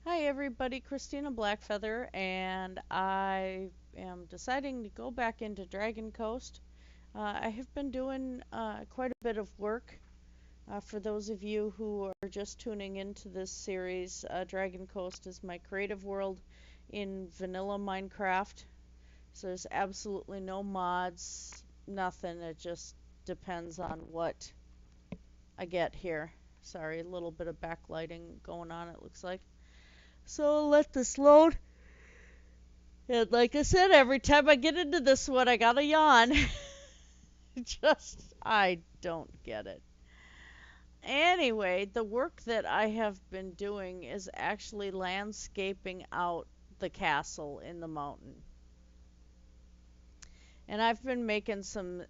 Hi everybody, Christina Blackfeather, and I am deciding to go back into Dragoncoast. I have been doing quite a bit of work. For those of you who are just tuning into this series, Dragoncoast is my creative world in vanilla Minecraft. So there's absolutely no mods, nothing. It just depends on what I get here. Sorry, a little bit of backlighting going on, it looks like. So I'll let this load. And like I said, every time I get into this one, I gotta yawn. I don't get it. Anyway, the work that I have been doing is actually landscaping out the castle in the mountain. And I've been making some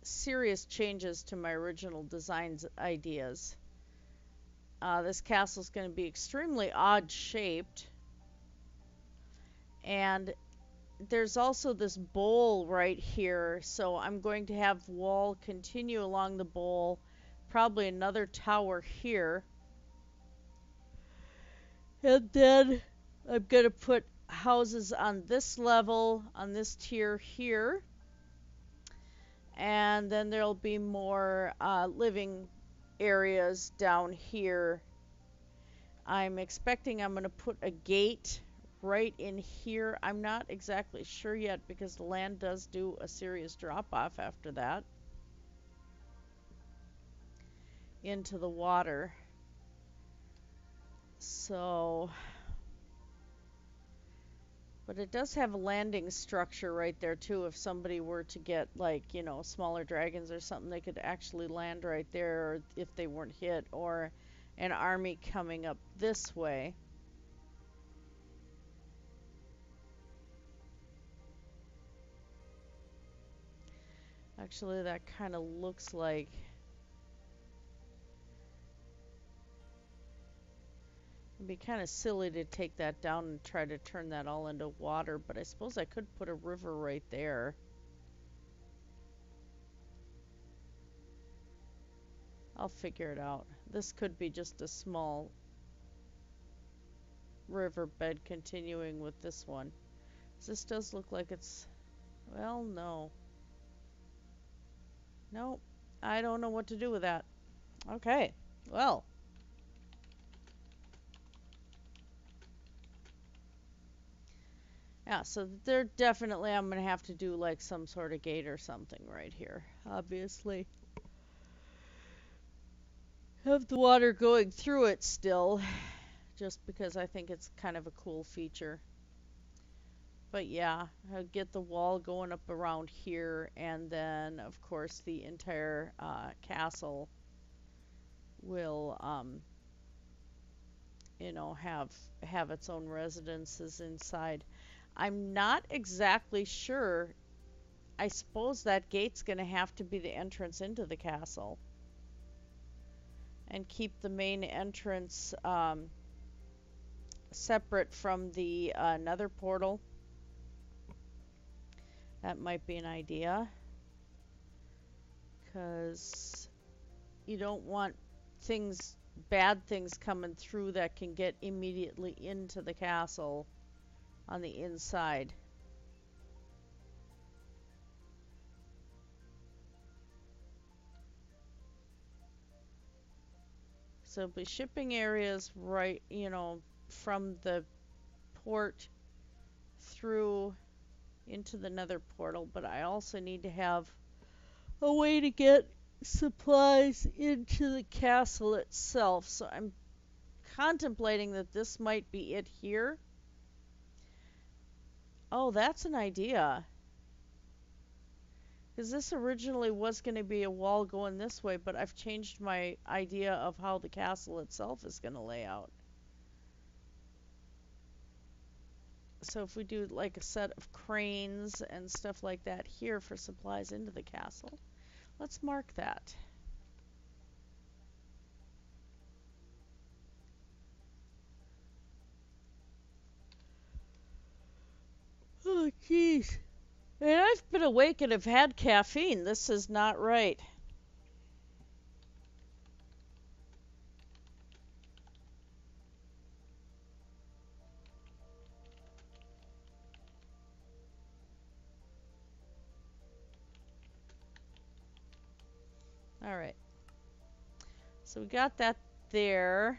serious changes to my original designs ideas. This castle is going to be extremely odd shaped. And there's also this bowl right here, so I'm going to have wall continue along the bowl, probably another tower here, and then I'm going to put houses on this level, on this tier here, and then there'll be more living areas down here. I'm expecting I'm going to put a gate right in here. I'm not exactly sure yet because the land does do a serious drop off after that into the water. So, but it does have a landing structure right there too. If somebody were to get like, smaller dragons or something, they could actually land right there, or if they weren't hit, or an army coming up this way. Actually, that kind of looks like it'd be kind of silly to take that down and try to turn that all into water, but I suppose I could put a river right there. I'll figure it out. This could be just a small riverbed continuing with this one. This does look like it's, well, no. Nope. I don't know what to do with that. Okay. Well. Yeah, so there definitely I'm going to have to do like some sort of gate or something right here. Obviously. Have the water going through it still, just because I think it's kind of a cool feature. But yeah, I'll get the wall going up around here, and then of course the entire castle will have its own residences inside. I'm not exactly sure. I suppose that gate's going to have to be the entrance into the castle, and keep the main entrance separate from the Nether portal. That might be an idea, because you don't want bad things coming through that can get immediately into the castle on the inside. So be shipping areas right, from the port through into the Nether portal, but I also need to have a way to get supplies into the castle itself. So I'm contemplating that this might be it here. Oh, that's an idea. Because this originally was going to be a wall going this way, but I've changed my idea of how the castle itself is going to lay out. So if we do like a set of cranes and stuff like that here for supplies into the castle, let's mark that. Oh, jeez. And I've been awake and have had caffeine. This is not right. Alright. So we got that there.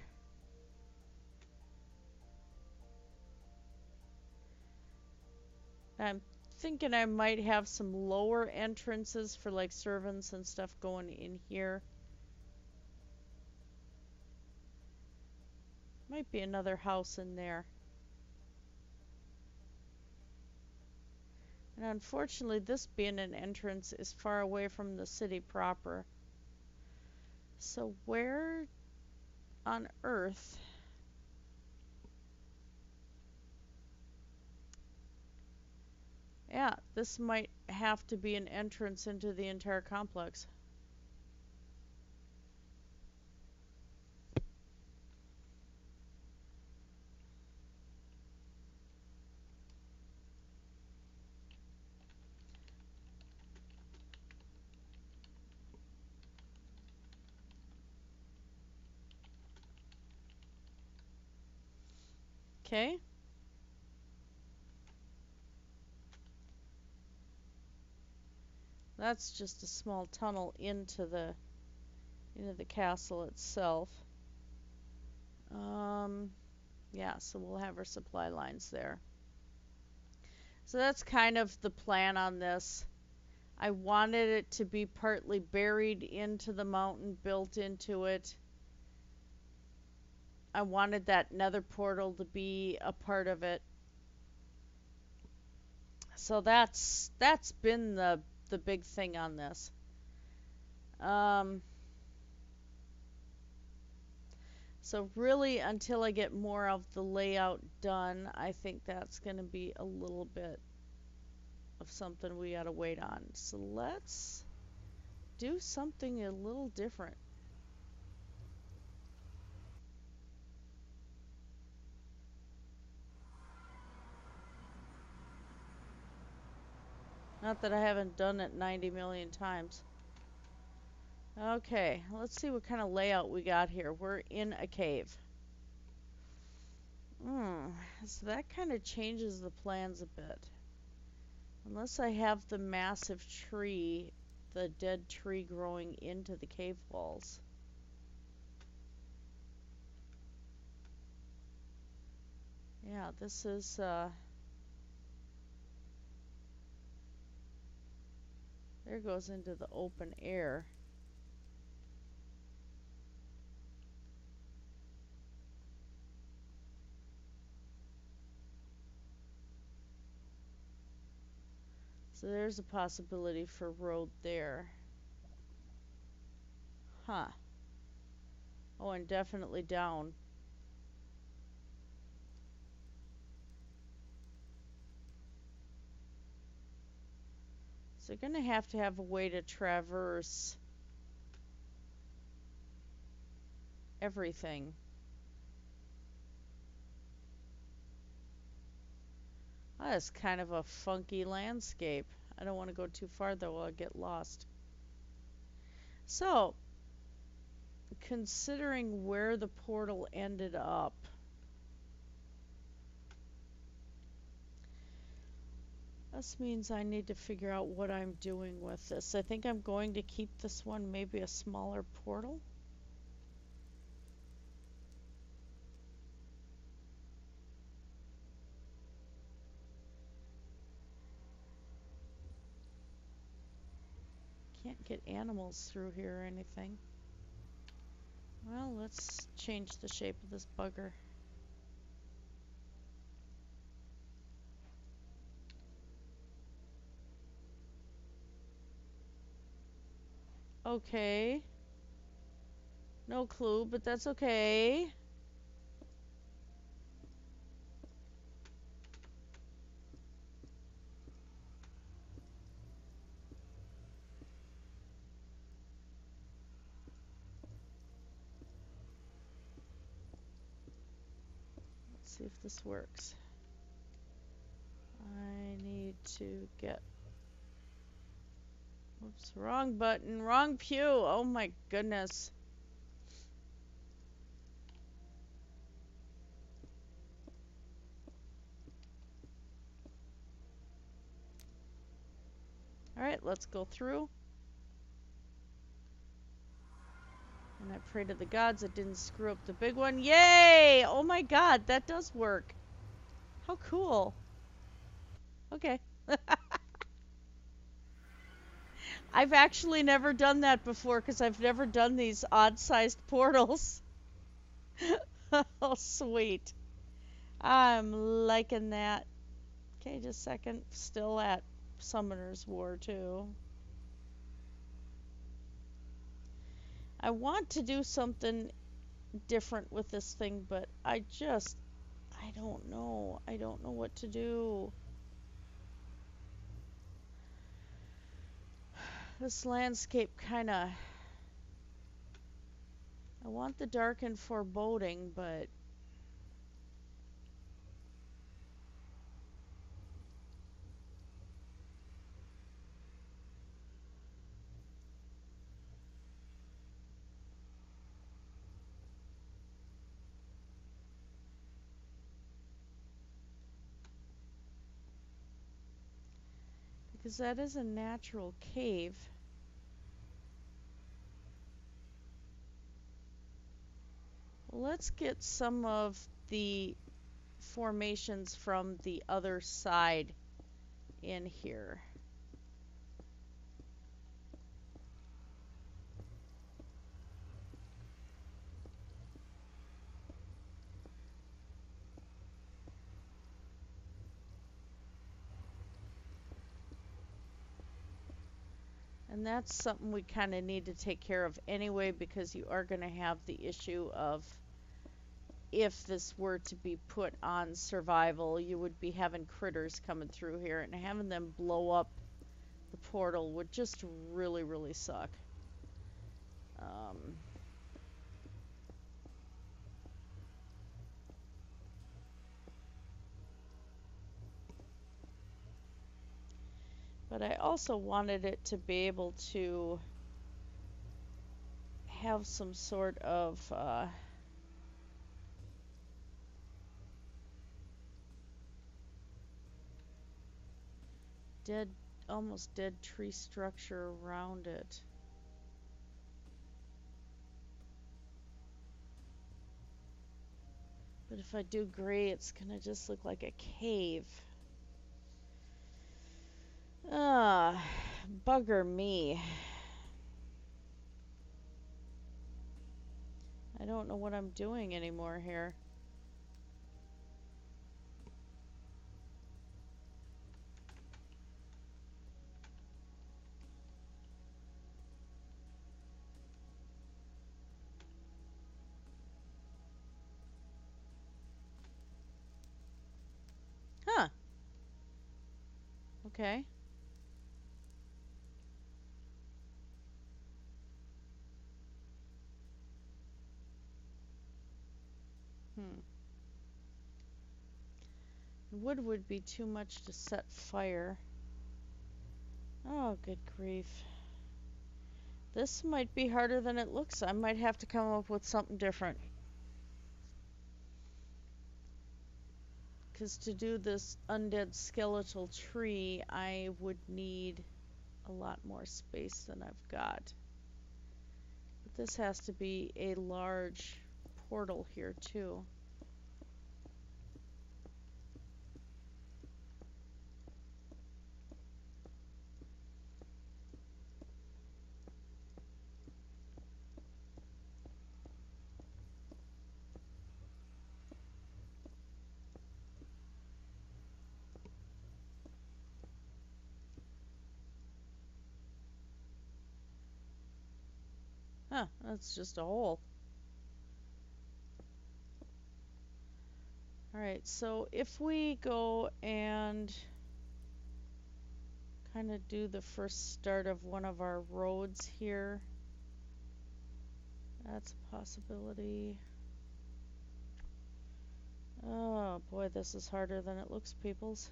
I'm thinking I might have some lower entrances for like servants and stuff going in here. Might be another house in there. And unfortunately, this being an entrance is far away from the city proper. So where on earth? Yeah, this might have to be an entrance into the entire complex. Okay. That's just a small tunnel into the castle itself. Yeah, so we'll have our supply lines there. So that's kind of the plan on this. I wanted it to be partly buried into the mountain, built into it. I wanted that nether portal to be a part of it. So that's been the big thing on this. So really, until I get more of the layout done, I think that's going to be a little bit of something we got to wait on. So let's do something a little different. Not that I haven't done it 90 million times. Okay, let's see what kind of layout we got here. We're in a cave. So that kind of changes the plans a bit. Unless I have the massive tree, the dead tree growing into the cave walls. Yeah, this is, there goes into the open air. So there's a possibility for road there. Huh. Oh, and definitely down. So you're going to have a way to traverse everything. That is kind of a funky landscape. I don't want to go too far though, I'll get lost. So, considering where the portal ended up, this means I need to figure out what I'm doing with this. I think I'm going to keep this one maybe a smaller portal. Can't get animals through here or anything. Well, let's change the shape of this bugger. Okay. No clue, but that's okay. Let's see if this works. I need to get... Oops, wrong button, wrong pew. Oh my goodness. Alright, let's go through. And I pray to the gods it didn't screw up the big one. Yay! Oh my god, that does work. How cool. Okay. I've actually never done that before because I've never done these odd-sized portals. Oh, sweet. I'm liking that. Okay, just a second. Still at Summoner's War, too. I want to do something different with this thing, but I don't know. I don't know what to do. This landscape kind of... I want the dark and foreboding, but... because that is a natural cave. Let's get some of the formations from the other side in here. And that's something we kind of need to take care of anyway, because you are going to have the issue of, if this were to be put on survival, you would be having critters coming through here, and having them blow up the portal would just really, really suck. But I also wanted it to be able to have some sort of almost dead tree structure around it. But if I do gray, it's gonna just look like a cave. Ah, bugger me. I don't know what I'm doing anymore here. Huh. Okay. Wood would be too much to set fire. Oh, good grief. This might be harder than it looks. I might have to come up with something different. Because to do this undead skeletal tree, I would need a lot more space than I've got. But this has to be a large portal here, too. Huh, that's just a hole. Alright, so if we go and kind of do the first start of one of our roads here, that's a possibility. Oh boy, this is harder than it looks, peoples.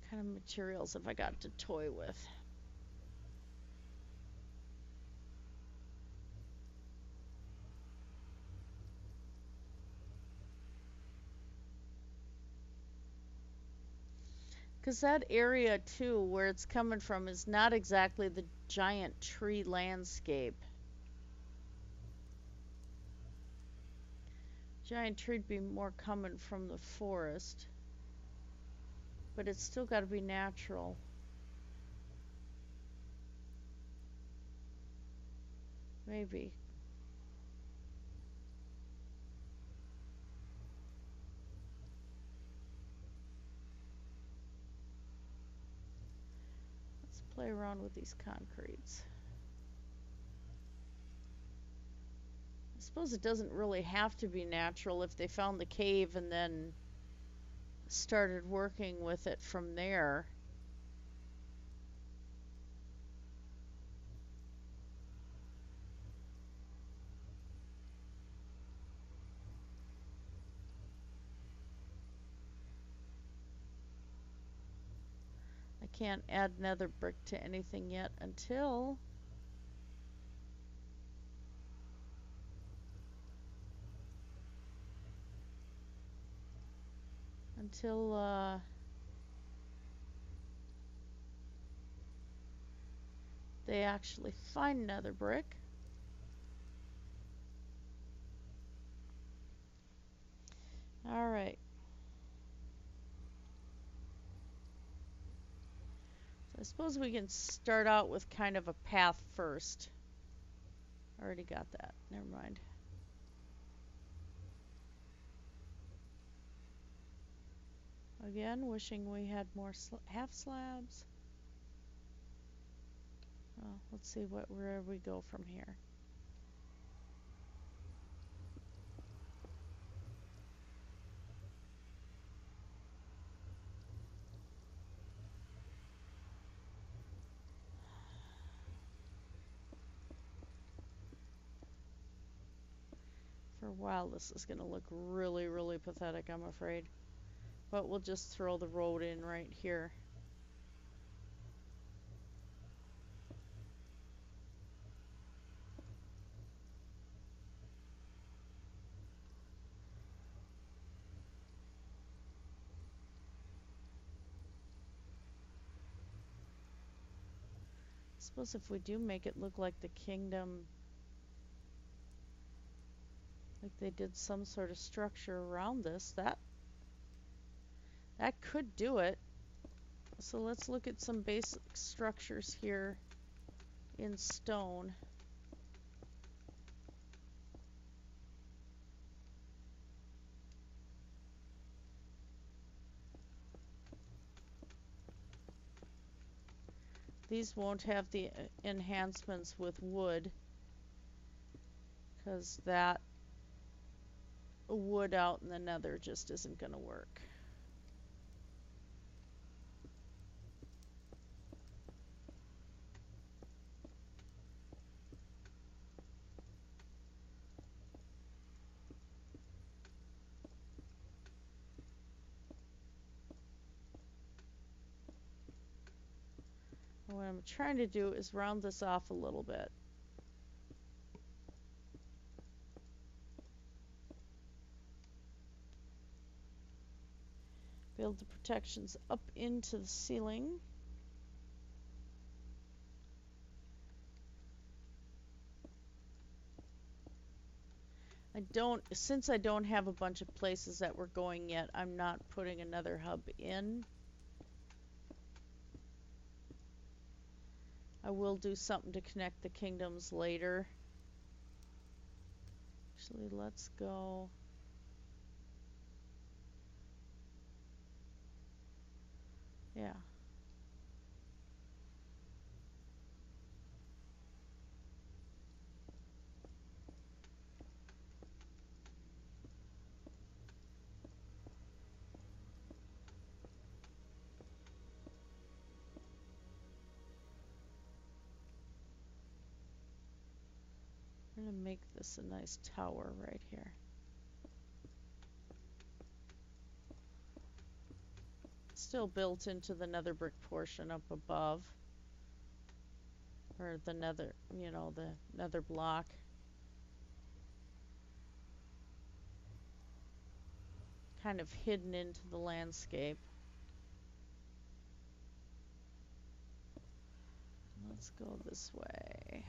What kind of materials have I got to toy with? Because that area, too, where it's coming from, is not exactly the giant tree landscape. Giant tree'd be more coming from the forest. But it's still got to be natural. Maybe. Let's play around with these concretes. I suppose it doesn't really have to be natural if they found the cave and then started working with it from there. I can't add nether brick to anything yet until they actually find nether brick. All right. So I suppose we can start out with kind of a path first. Already got that. Never mind. Again, wishing we had more half slabs. Well, let's see where we go from here. For a while, this is going to look really, really pathetic, I'm afraid. But we'll just throw the road in right here. I suppose if we do make it look like the kingdom, like they did some sort of structure around this, that could do it. So let's look at some basic structures here in stone. These won't have the enhancements with wood, because that wood out in the nether just isn't going to work. What I'm trying to do is round this off a little bit. Build the protections up into the ceiling. Since I don't have a bunch of places that we're going yet, I'm not putting another hub in. I will do something to connect the kingdoms later. Actually, let's go. Yeah. I'm going to make this a nice tower right here. Still built into the nether brick portion up above. Or the nether, you know, the nether block. Kind of hidden into the landscape. Let's go this way.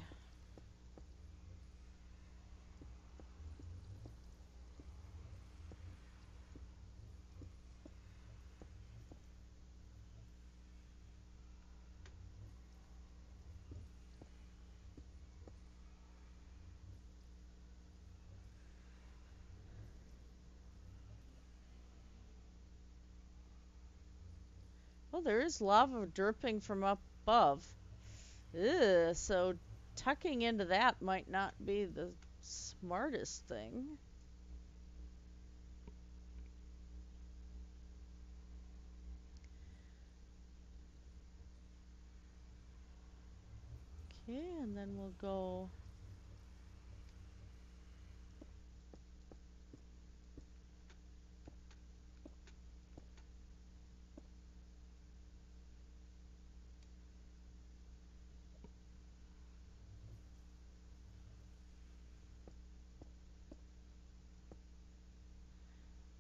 Oh, there is lava dripping from up above. Ugh, so tucking into that might not be the smartest thing. Okay, and then we'll go...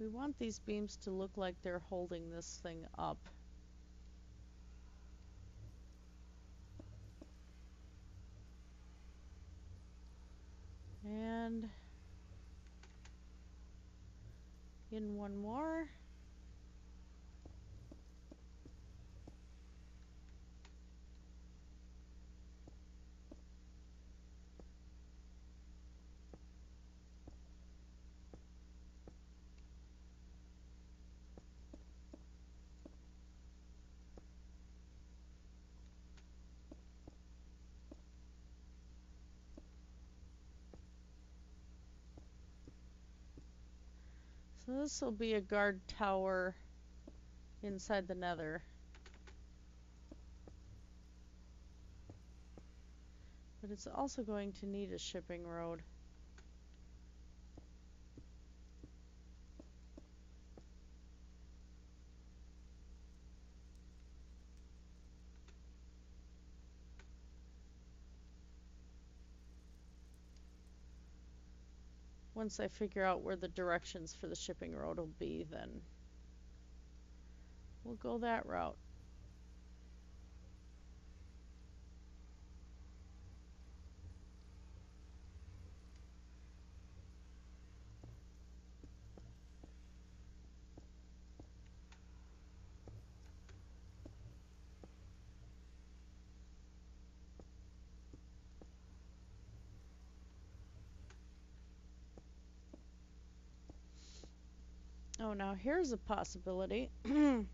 We want these beams to look like they're holding this thing up. And in one more. So this will be a guard tower inside the Nether. But it's also going to need a shipping road. Once I figure out where the directions for the shipping road will be, then we'll go that route. Oh, now here's a possibility. Gives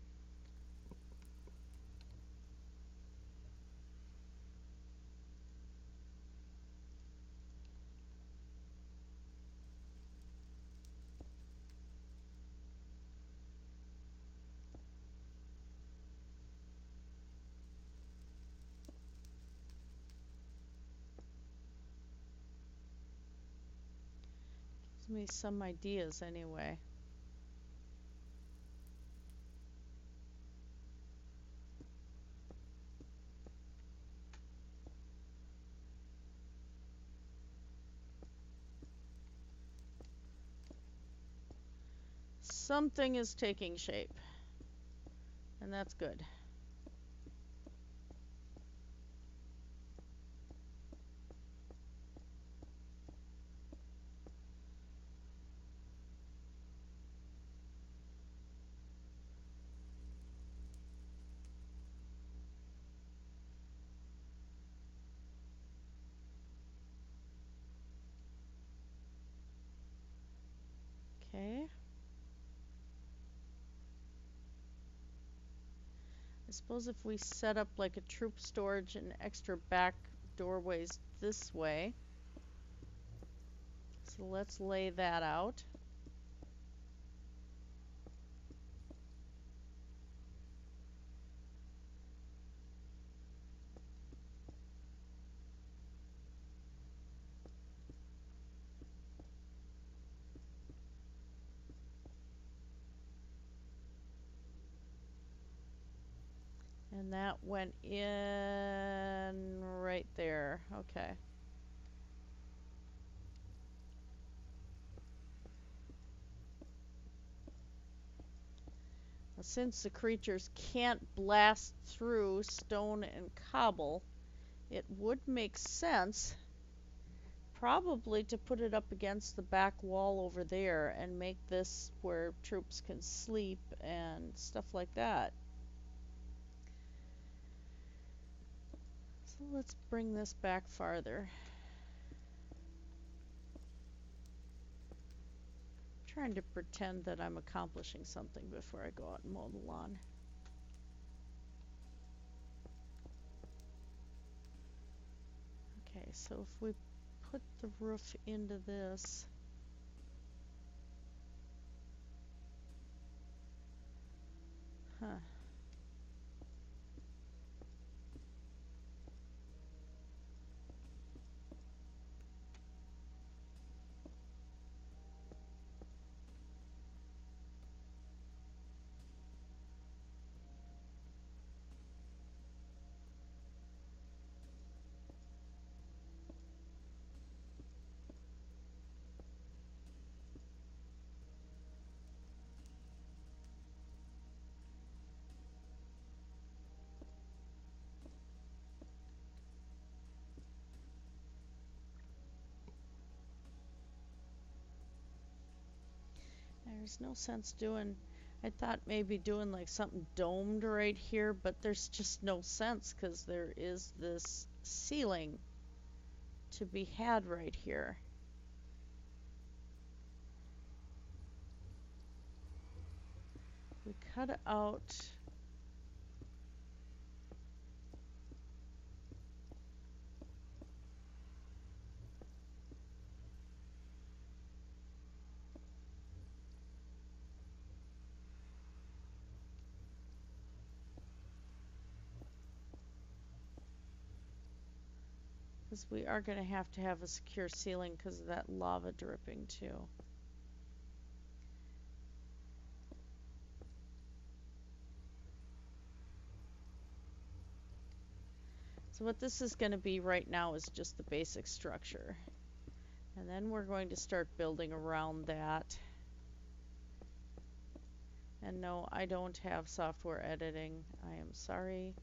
me some ideas anyway. Something is taking shape, and that's good. Okay. I suppose if we set up like a troop storage and extra back doorways this way. So let's lay that out. And that went in right there. Okay. Now, since the creatures can't blast through stone and cobble, it would make sense probably to put it up against the back wall over there and make this where troops can sleep and stuff like that. So let's bring this back farther. I'm trying to pretend that I'm accomplishing something before I go out and mow the lawn. Okay, so if we put the roof into this, huh. There's no sense doing, I thought maybe doing like something domed right here, but there's just no sense because there is this ceiling to be had right here. We cut out because we are going to have a secure ceiling because of that lava dripping too. So what this is going to be right now is just the basic structure. And then we're going to start building around that. And no, I don't have software editing. I am sorry.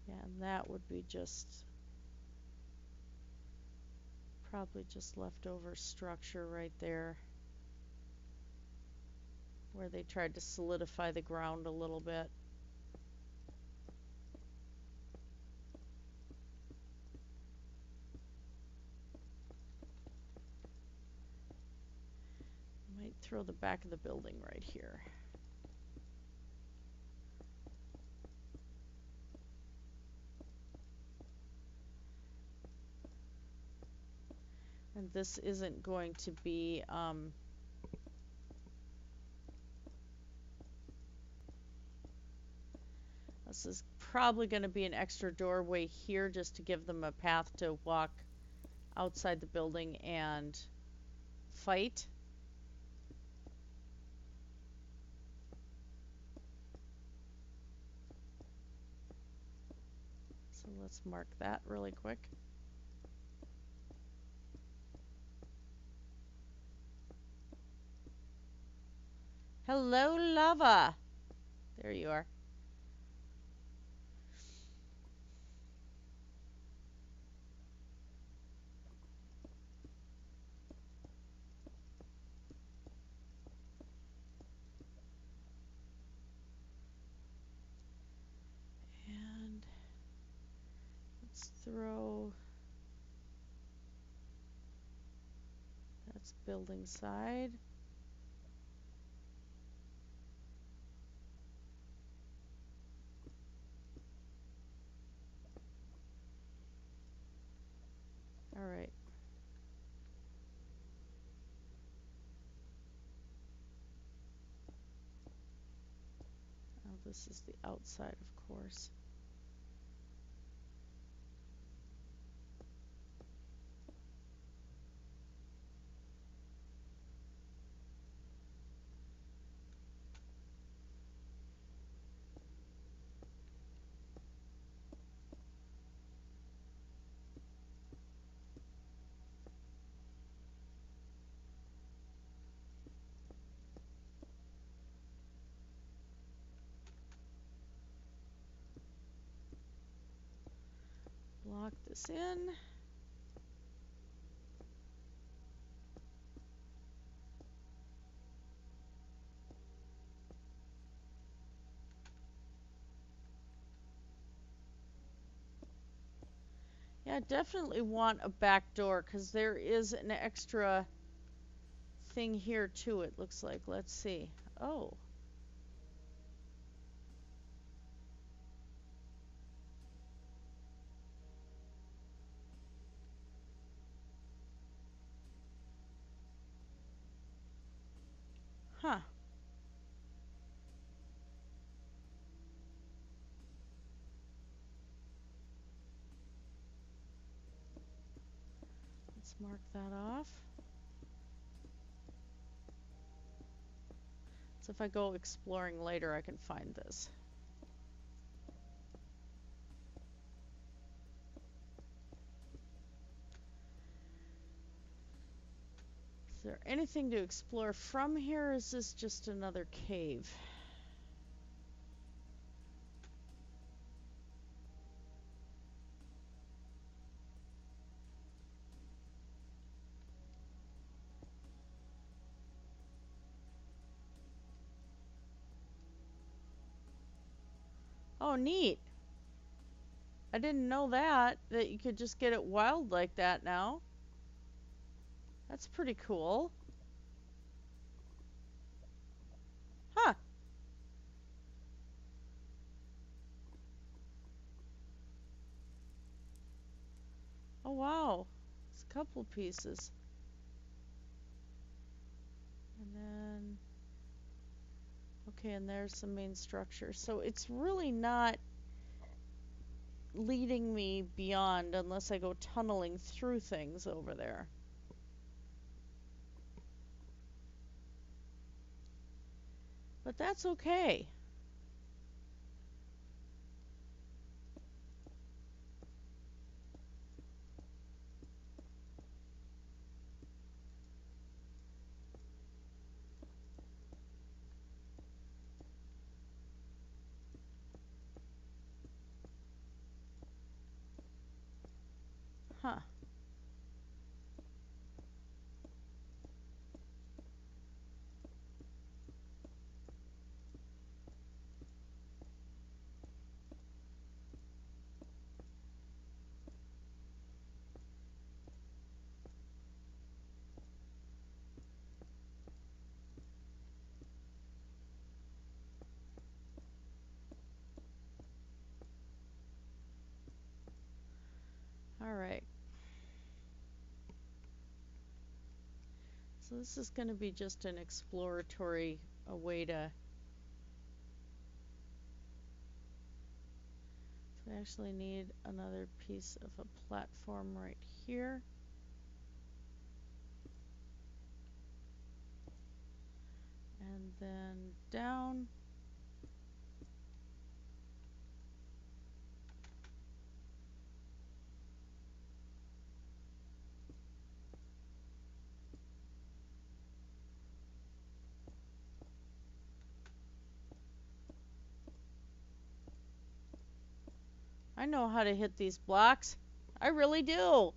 Yeah, and that would be just probably just leftover structure right there where they tried to solidify the ground a little bit. Might throw the back of the building right here. And this isn't going to be this is probably going to be an extra doorway here just to give them a path to walk outside the building and fight. So let's mark that really quick. Hello, lava. There you are. And let's throw, that's building side. All right. This is the outside, of course. Lock this in. Yeah, I definitely want a back door because there is an extra thing here too, it looks like. Let's see. Oh. Huh. Let's mark that off. So if I go exploring later, I can find this. Is there anything to explore from here, or is this just another cave? Oh, neat. I didn't know that you could just get it wild like that now. That's pretty cool. Huh. Oh, wow. It's a couple pieces. And then, okay, and there's the main structure. So it's really not leading me beyond unless I go tunneling through things over there. But that's okay. Huh. All right. So this is going to be just an exploratory way to... So I actually need another piece of a platform right here. And then down. I know how to hit these blocks. I really do.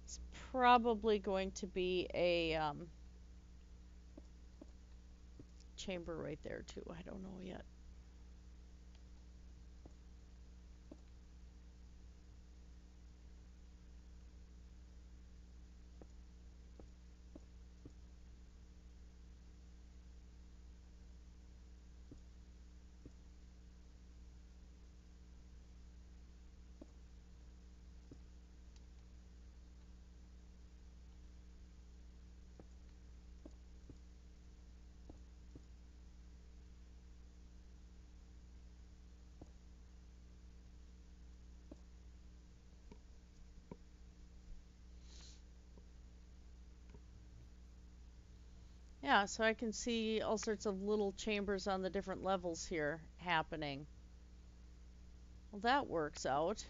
It's probably going to be a chamber right there too. I don't know yet. Yeah, so I can see all sorts of little chambers on the different levels here happening. Well, that works out.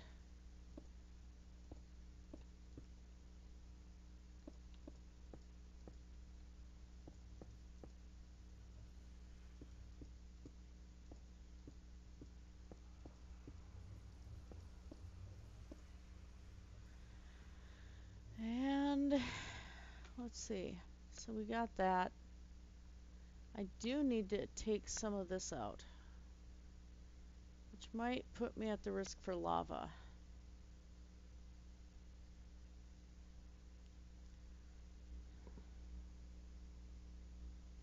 And let's see. So we got that. I do need to take some of this out, which might put me at the risk for lava.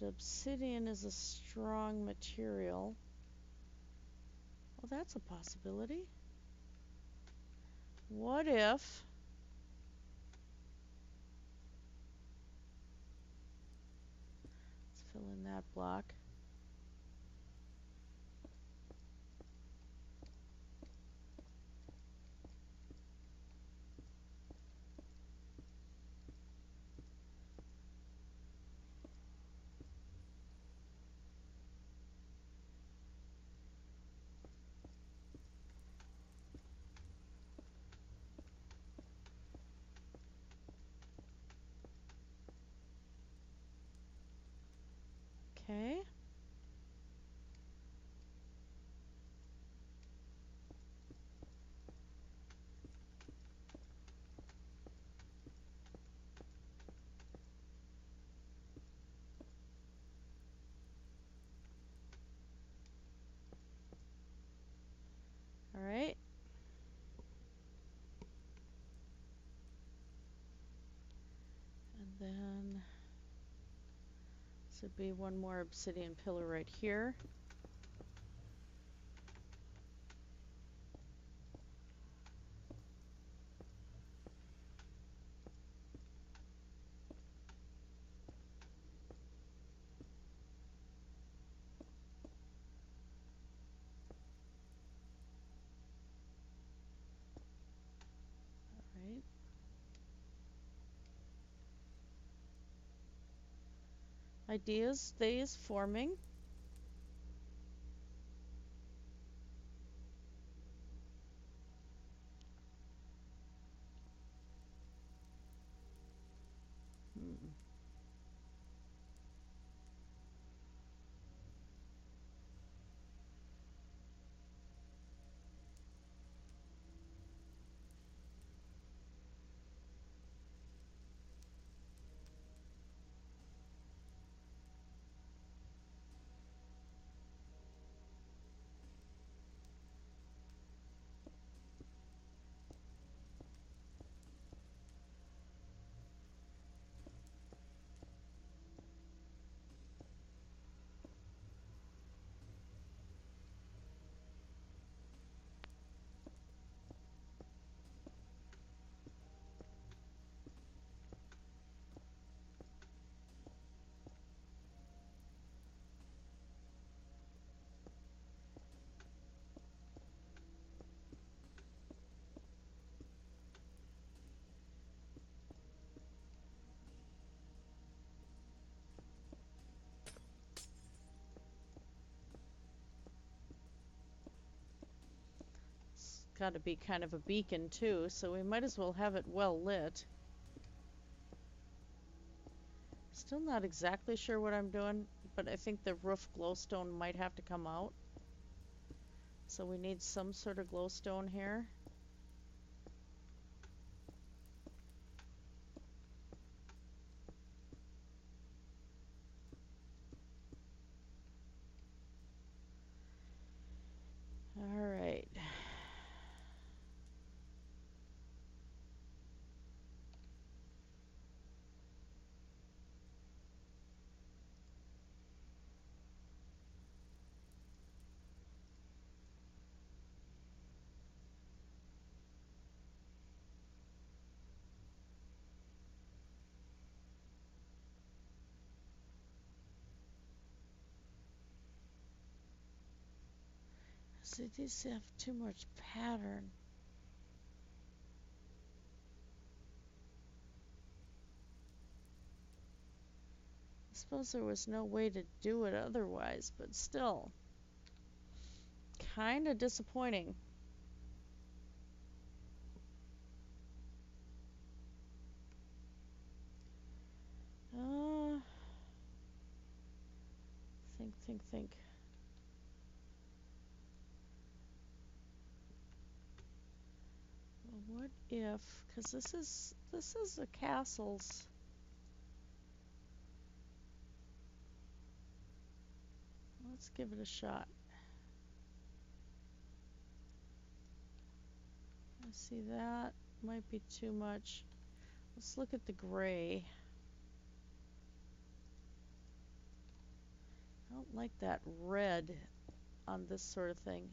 The obsidian is a strong material. Well, that's a possibility. What if... Let's fill in that block. Okay. All right. And then this would be one more obsidian pillar right here. All right. Ideas stays forming. Hmm. It's got to be kind of a beacon too, so we might as well have it well lit. Still not exactly sure what I'm doing, but I think the roof glowstone might have to come out. So we need some sort of glowstone here. All right. So these have too much pattern. suppose there was no way to do it otherwise, but still, kind of disappointing. Think. Well, what if, because this is the castles. Let's give it a shot. I see that might be too much. Let's look at the gray. I don't like that red on this sort of thing.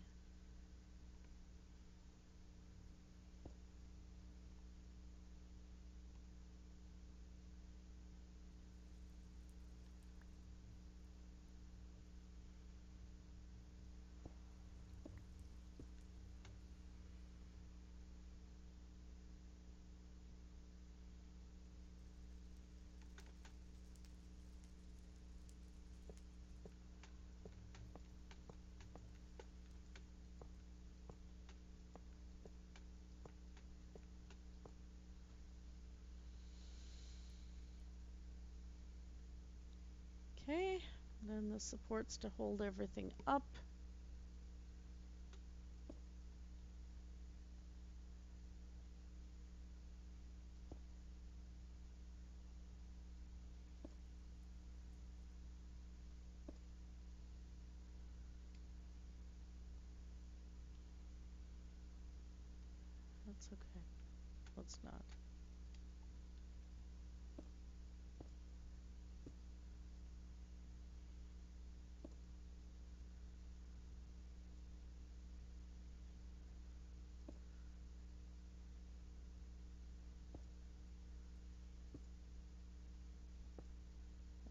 Okay, then the supports to hold everything up. That's okay. Let's not.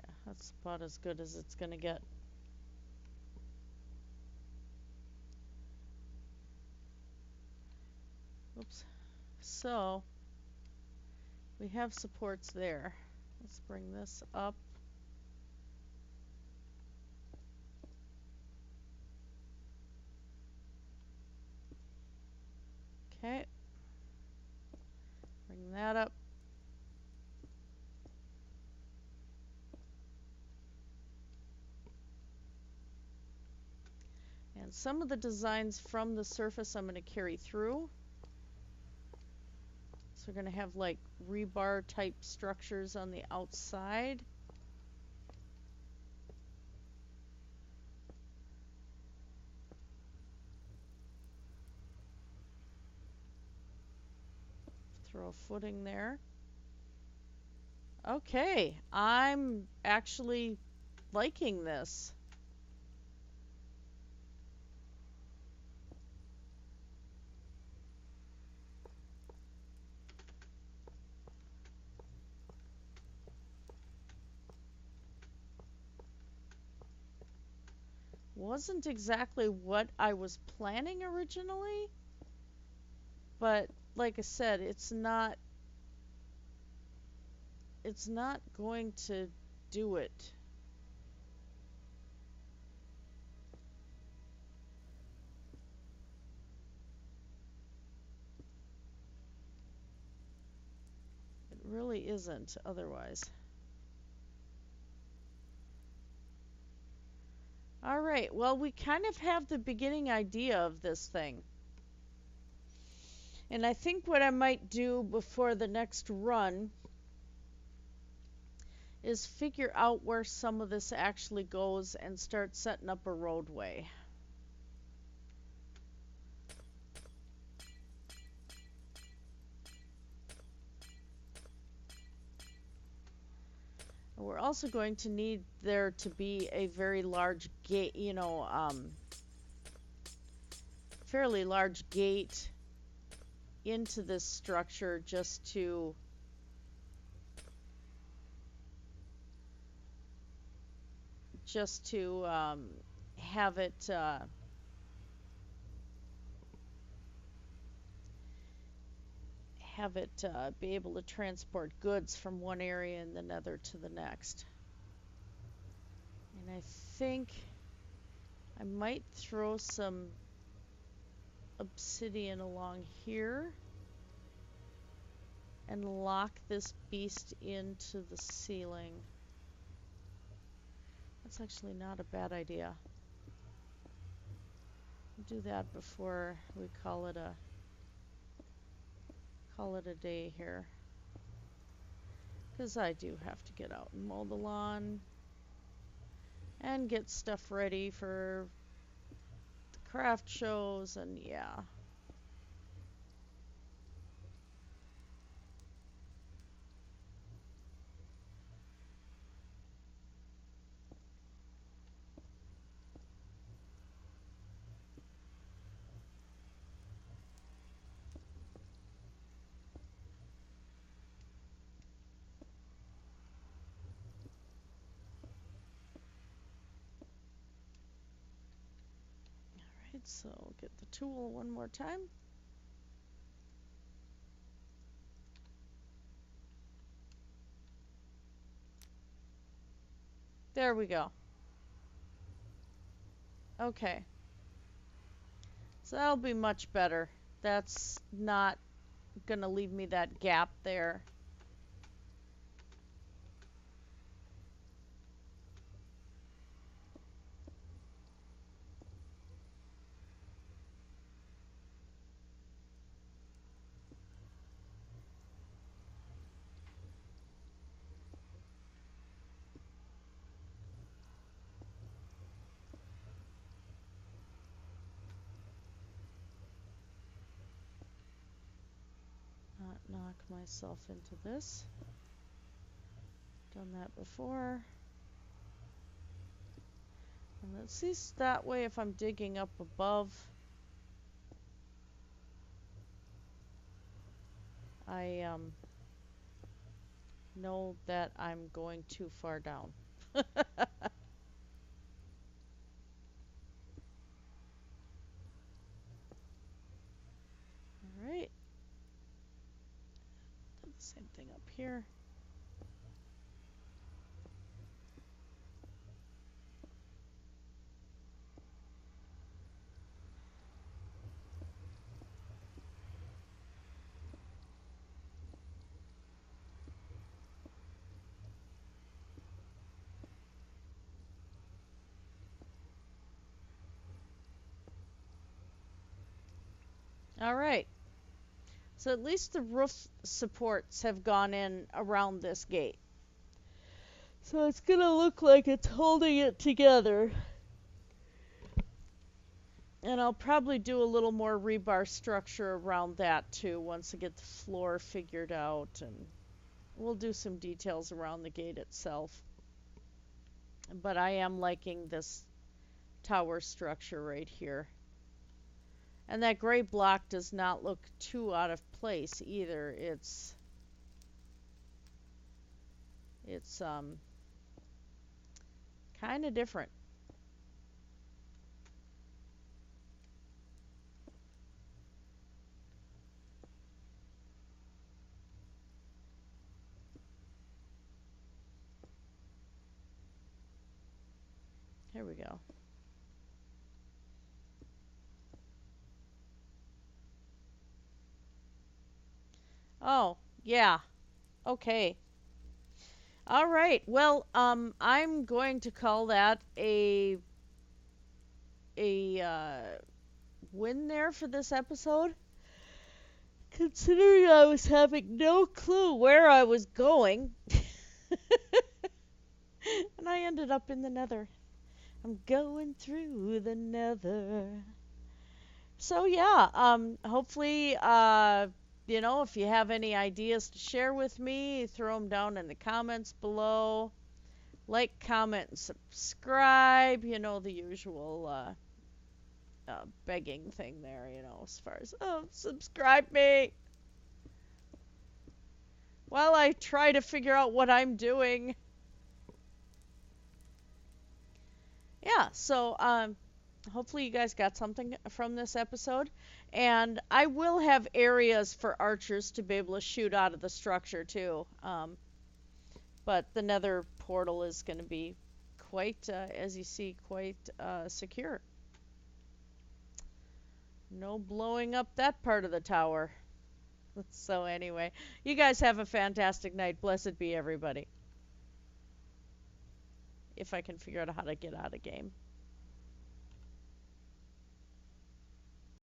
Yeah, that's about as good as it's gonna get. Oops. So, we have supports there. Let's bring this up. Okay. Bring that up. And some of the designs from the surface I'm going to carry through. So we're going to have like rebar type structures on the outside. Throw a footing there. Okay, I'm actually liking this. Wasn't exactly what I was planning originally, but like I said, it's not going to do it. It really isn't otherwise. All right, well, we kind of have the beginning idea of this thing. And I think what I might do before the next run is figure out where some of this actually goes and start setting up a roadway. We're also going to need there to be a very large gate, fairly large gate into this structure just to have it be able to transport goods from one area in the Nether to the next. And I think I might throw some obsidian along here and lock this beast into the ceiling. That's actually not a bad idea. Do that before we call it a day here, because I do have to get out and mow the lawn and get stuff ready for the craft shows, and yeah. Alright, so get the tool one more time. There we go. Okay. So that'll be much better. That's not gonna leave me that gap there. Not knock myself into this. Done that before. And let's see, that way if I'm digging up above, I know that I'm going too far down. Alright. Do the same thing up here. Alright. So at least the roof supports have gone in around this gate. So it's gonna look like it's holding it together. And I'll probably do a little more rebar structure around that too once I get the floor figured out, and we'll do some details around the gate itself. But I am liking this tower structure right here. And that gray block does not look too out of place either. It's kind of different. Here we go. Oh, yeah. Okay. All right. Well, I'm going to call that a win there for this episode. Considering I was having no clue where I was going. And I ended up in the Nether. I'm going through the Nether. So yeah, hopefully, you know, if you have any ideas to share with me, throw them down in the comments below. Like, comment, and subscribe. You know, the usual begging thing there, you know, as far as, oh, subscribe me. While I try to figure out what I'm doing. Yeah, so, hopefully you guys got something from this episode. And I will have areas for archers to be able to shoot out of the structure too. But the Nether portal is going to be quite, as you see, quite secure. No blowing up that part of the tower. So anyway, you guys have a fantastic night. Blessed be everybody. If I can figure out how to get out of game.